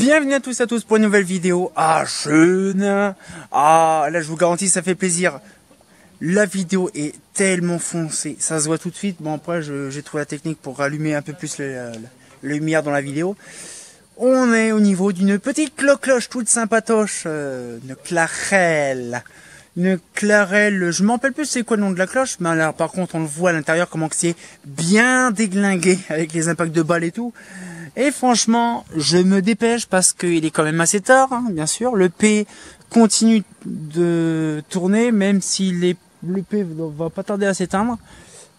Bienvenue à tous pour une nouvelle vidéo. Ah, jeune. Ah, là je vous garantis ça fait plaisir. La vidéo est tellement foncée, ça se voit tout de suite. Bon après j'ai trouvé la technique pour rallumer un peu plus la lumière dans la vidéo. On est au niveau d'une petite cloche toute sympatoche, une clarelle. Une clarelle, je m'en rappelle plus c'est quoi le nom de la cloche, mais là par contre on le voit à l'intérieur comment que c'est bien déglingué avec les impacts de balles et tout. Et franchement, je me dépêche parce qu'il est quand même assez tard, hein, bien sûr. Le P continue de tourner, même si le P va pas tarder à s'éteindre.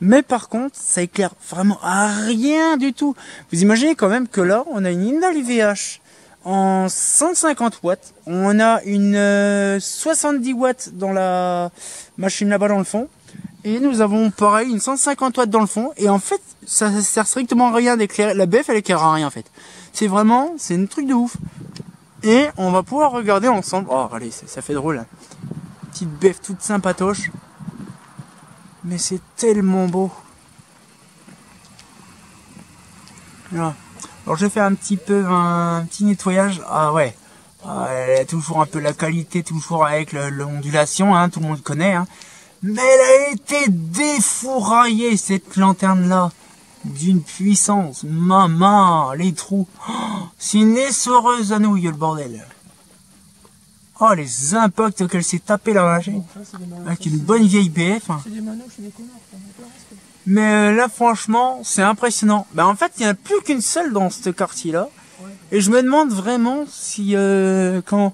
Mais par contre, ça éclaire vraiment à rien du tout. Vous imaginez quand même que là, on a une Inal IVH en 150 watts. On a une 70 watts dans la machine là-bas dans le fond. Et nous avons pareil une 150 watts dans le fond. Et en fait, ça sert strictement à rien d'éclairer. La BF elle éclaire à rien en fait. C'est un truc de ouf. Et on va pouvoir regarder ensemble. Oh allez, ça fait drôle. Hein. Petite BF toute sympatoche. Mais c'est tellement beau. Voilà. Alors je vais faire un petit nettoyage. Ah ouais. Elle a toujours un peu la qualité, toujours avec l'ondulation, hein, tout le monde connaît. Hein. Mais elle a été défouraillée cette lanterne là. D'une puissance. Maman, les trous. Oh, c'est une essoreuse à nouilles le bordel. Oh les impacts qu'elle s'est tapé la machine. Avec une bonne vieille BF. Hein. Mais là franchement c'est impressionnant. Ben, en fait il n'y en a plus qu'une seule dans ce quartier là. Et je me demande vraiment si quand...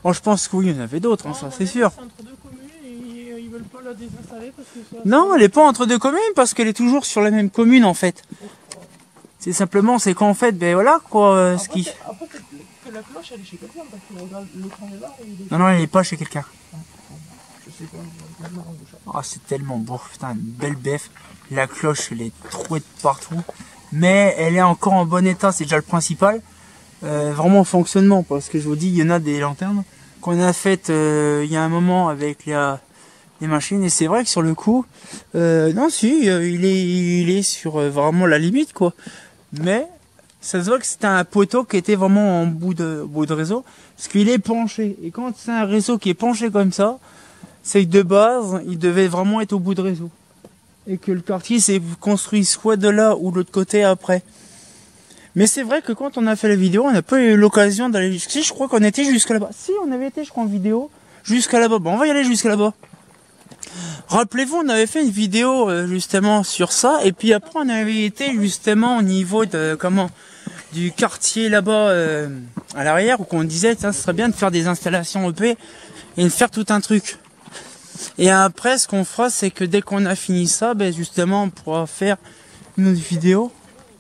Bon je pense que oui il y en avait d'autres, hein, ça c'est sûr. Pas la désinstaller parce que non, elle est pas entre deux communes parce qu'elle est toujours sur la même commune en fait. C'est simplement, c'est qu'en fait, ben voilà quoi, ce qui. Après que la cloche elle est chez quelqu'un parce que regarde l'écran est là. Non, elle est pas chez quelqu'un. Je sais pas. Oh, c'est tellement beau, putain, une belle BF. La cloche elle est trouée de partout, mais elle est encore en bon état, c'est déjà le principal. Vraiment en fonctionnement parce que je vous dis, il y en a des lanternes qu'on a faites il y a un moment avec les machines et c'est vrai que sur le coup non si il est sur vraiment la limite quoi, mais ça se voit que c'était un poteau qui était vraiment en bout de réseau parce qu'il est penché et quand c'est un réseau qui est penché comme ça c'est que de base il devait vraiment être au bout de réseau et que le quartier s'est construit soit de là ou de l'autre côté après. Mais c'est vrai que quand on a fait la vidéo on n'a pas eu l'occasion d'aller jusqu'ici. Je crois qu'on était jusqu'à là-bas. Si on avait été je crois en vidéo jusqu'à là-bas. Bon on va y aller jusqu'à là-bas. Rappelez-vous, on avait fait une vidéo justement sur ça, et puis après on avait été justement au niveau de du quartier là-bas à l'arrière où on disait ça serait bien de faire des installations EP et de faire tout un truc. Et après ce qu'on fera c'est que dès qu'on a fini ça, ben justement on pourra faire une autre vidéo.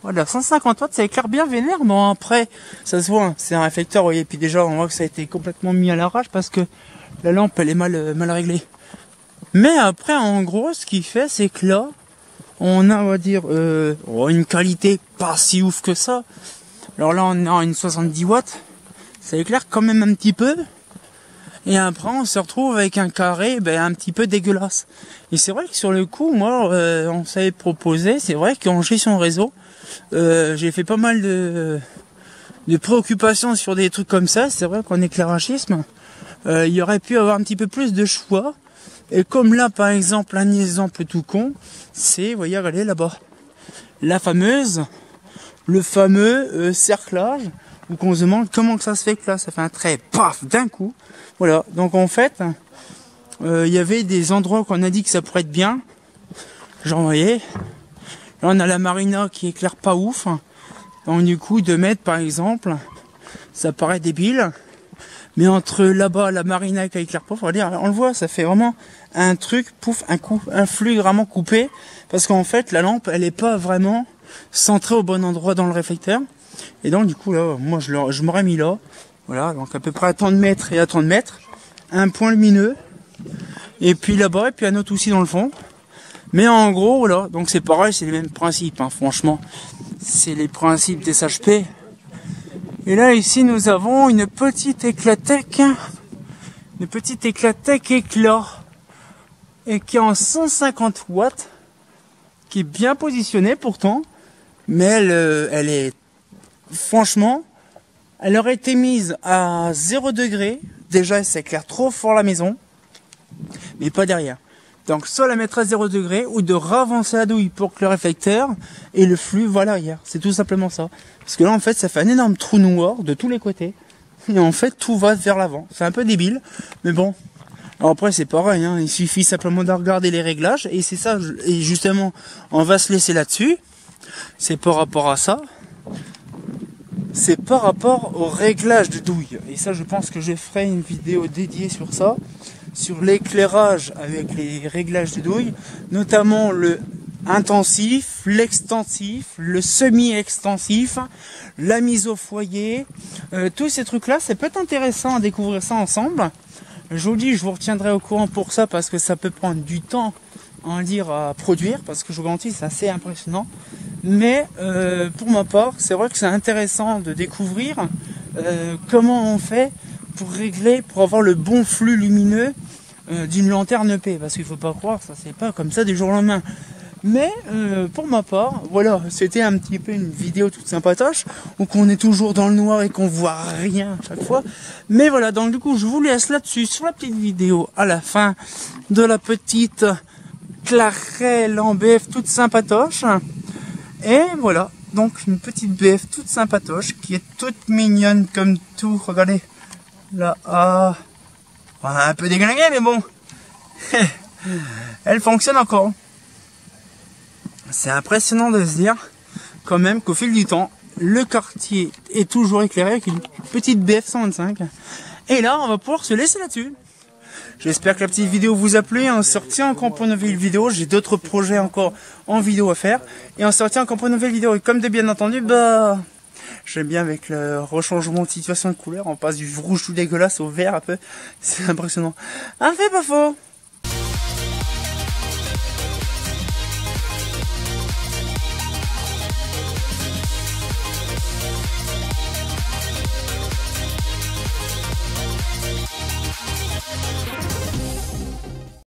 Voilà, 150 watts ça éclaire bien vénère, bon après ça se voit, hein, c'est un réflecteur, et puis déjà on voit que ça a été complètement mis à l'arrache parce que la lampe elle est mal réglée. Mais après, en gros, ce qu'il fait, c'est que là, on a, on va dire, une qualité pas si ouf que ça. Alors là, on a une 70 watts. Ça éclaire quand même un petit peu. Et après, on se retrouve avec un carré, un petit peu dégueulasse. Et c'est vrai que sur le coup, moi, on s'avait proposé, c'est vrai qu'en gestion réseau, j'ai fait pas mal de préoccupations sur des trucs comme ça. C'est vrai qu'en éclairagisme, il y aurait pu avoir un petit peu plus de choix. Et comme là, par exemple, un exemple tout con, c'est, vous voyez, regardez là-bas, le fameux cerclage, où qu'on se demande comment que ça se fait que là, ça fait un trait, paf, d'un coup. Voilà, donc en fait, il y avait des endroits qu'on a dit que ça pourrait être bien. Genre, vous voyez, là on a la marina qui éclaire pas ouf. Donc du coup, 2 mètres par exemple, ça paraît débile. Mais entre là-bas, la marina qui éclaire pas, on le voit, ça fait vraiment un truc, pouf, un flux vraiment coupé. Parce qu'en fait, la lampe, elle est pas vraiment centrée au bon endroit dans le réflecteur. Et donc, du coup, là, moi, je m'aurais mis là. Voilà, donc à peu près à tant de mètres et à tant de mètres. Un point lumineux. Et puis là-bas, et puis un autre aussi dans le fond. Mais en gros, voilà, donc c'est pareil, c'est les mêmes principes, hein, franchement. C'est les principes des HP. Et là, ici, nous avons une petite éclatec éclat, et qui est en 150 watts, qui est bien positionnée pourtant, mais elle est franchement Elle aurait été mise à 0 degré. Déjà, elle s'éclaire trop fort la maison. Mais pas derrière. Donc, soit la mettre à 0 degré ou de ravancer la douille pour que le réflecteur et le flux voient l'arrière. C'est tout simplement ça. Parce que là, en fait, ça fait un énorme trou noir de tous les côtés. Et en fait, tout va vers l'avant. C'est un peu débile. Mais bon. Alors après, c'est pareil. Hein. Il suffit simplement de regarder les réglages. Et c'est ça. Et justement, on va se laisser là-dessus. C'est par rapport à ça. C'est par rapport au réglage de douille. Et ça, je pense que je ferai une vidéo dédiée sur ça. Sur l'éclairage avec les réglages de douille. Notamment le intensif, l'extensif, le semi-extensif, la mise au foyer. Tous ces trucs-là, c'est peut-être intéressant à découvrir ça ensemble. Je vous dis, je vous retiendrai au courant pour ça parce que ça peut prendre du temps à produire. Parce que je vous garantis, c'est assez impressionnant. Mais pour ma part, c'est vrai que c'est intéressant de découvrir comment on fait pour régler, pour avoir le bon flux lumineux d'une lanterne EP. Parce qu'il faut pas croire, ça c'est pas comme ça du jour au lendemain. Mais pour ma part, voilà, c'était un petit peu une vidéo toute sympatoche, où on est toujours dans le noir et qu'on voit rien à chaque fois. Mais voilà, donc du coup, je vous laisse là-dessus, sur la petite vidéo, à la fin de la petite Clarelle en BF toute sympatoche. Et voilà, donc une petite BF toute sympatoche, qui est toute mignonne comme tout. Regardez, là, un peu déglinguée, mais bon, elle fonctionne encore. C'est impressionnant de se dire quand même qu'au fil du temps, le quartier est toujours éclairé avec une petite BF 125. Et là, on va pouvoir se laisser là-dessus. J'espère que la petite vidéo vous a plu. On sortit encore pour une nouvelle vidéo. J'ai d'autres projets encore en vidéo à faire. Et on sortit encore pour une nouvelle vidéo. Et comme de bien entendu, j'aime bien avec le rechangement de situation de couleur. On passe du rouge tout dégueulasse au vert un peu. C'est impressionnant. Un fait pas faux.